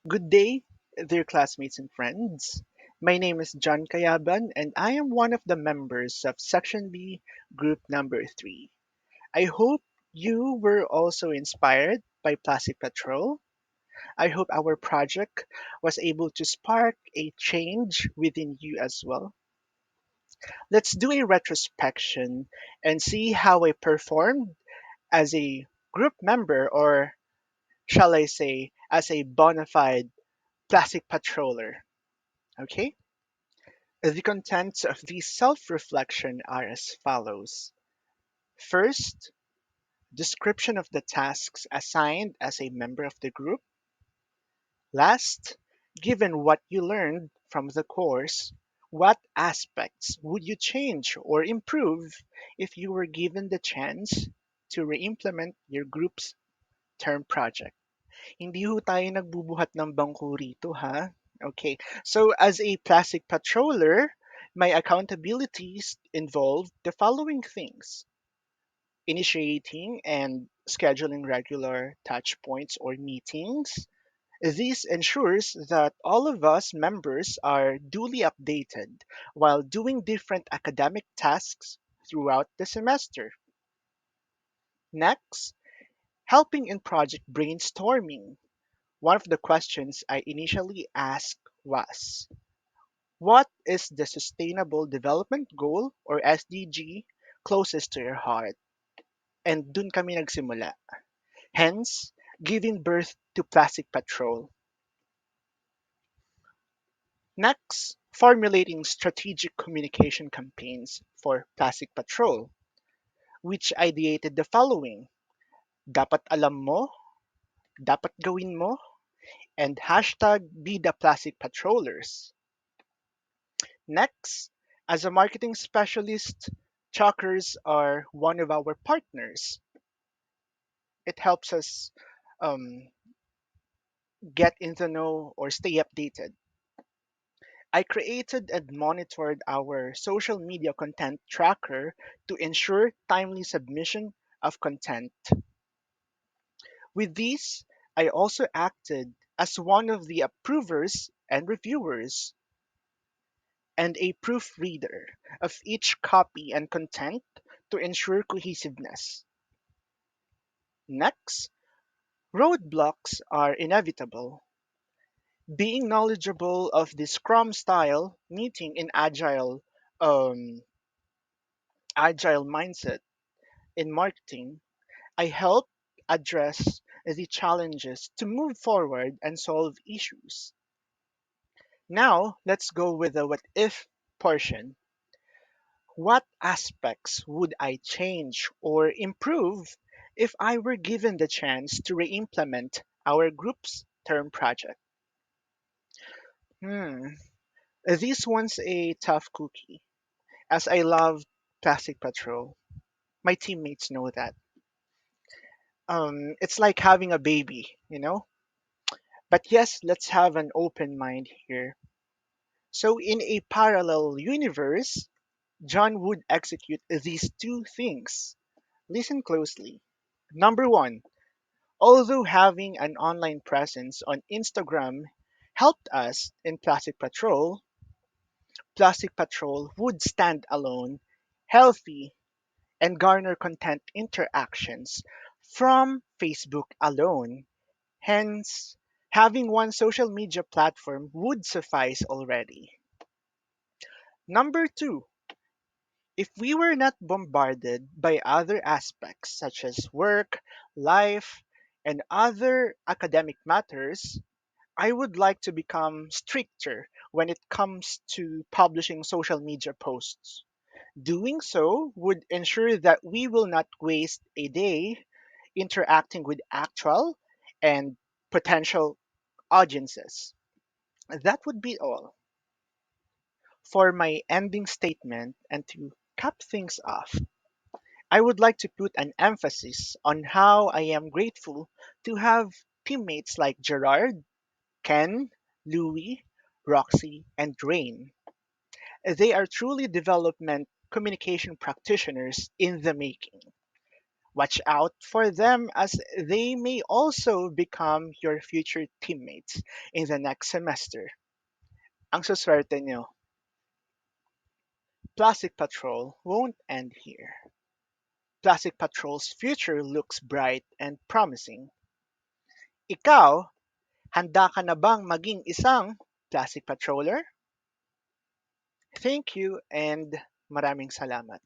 Good day, dear classmates and friends. My name is John Kayaban, and I am one of the members of Section B, Group Number 3. I hope you were also inspired by Plastic Patrol. I hope our project was able to spark a change within you as well. Let's do a retrospection and see how I performed as a group member, or shall I say, as a bona fide plastic patroller. Okay? The contents of this self reflection are as follows. First, description of the tasks assigned as a member of the group. Last, given what you learned from the course, what aspects would you change or improve if you were given the chance to re-implement your group's term project? Hindi ho tayo nagbubuhat ng bangko rito, ha? Okay. So, as a plastic patroller, my accountabilities involve the following things: initiating and scheduling regular touch points or meetings. This ensures that all of us members are duly updated while doing different academic tasks throughout the semester. Next, helping in project brainstorming. One of the questions I initially asked was, what is the Sustainable Development Goal or SDG closest to your heart? And dun kami nagsimula. Hence, giving birth to Plastic Patrol. Next, formulating strategic communication campaigns for Plastic Patrol, which ideated the following: dapat alam mo, dapat gawin mo, and hashtag be the Plastic Patrollers. Next, as a marketing specialist, Chalkers are one of our partners. It helps us um, get in the know or stay updated. I created and monitored our social media content tracker to ensure timely submission of content. With these, I also acted as one of the approvers and reviewers and a proofreader of each copy and content to ensure cohesiveness. Next, roadblocks are inevitable. Being knowledgeable of the Scrum style, meeting in um, agile mindset in marketing, I help address the challenges to move forward and solve issues. Now, let's go with the what if portion. What aspects would I change or improve if I were given the chance to re implement our group's term project? Hmm, this one's a tough cookie, as I love Plastic Patrol. My teammates know that. It's like having a baby, you know? But yes, let's have an open mind here. So, in a parallel universe, John would execute these two things. Listen closely. Number one, although having an online presence on Instagram helped us in Plastic Patrol would stand alone, healthy, and garner content interactions from Facebook alone. Hence, having one social media platform would suffice already. Number two, if we were not bombarded by other aspects such as work, life, and other academic matters, I would like to become stricter when it comes to publishing social media posts. Doing so would ensure that we will not waste a day interacting with actual and potential audiences. That would be all. For my ending statement and to cap things off, I would like to put an emphasis on how I am grateful to have teammates like Gerard, Ken, Louie, Roxy, and Rain. They are truly development communication practitioners in the making. Watch out for them as they may also become your future teammates in the next semester. Ang suswerte nyo, Plastic Patrol won't end here. Plastic Patrol's future looks bright and promising. Ikaw, handa ka na bang maging isang Plastic Patroller? Thank you and maraming salamat.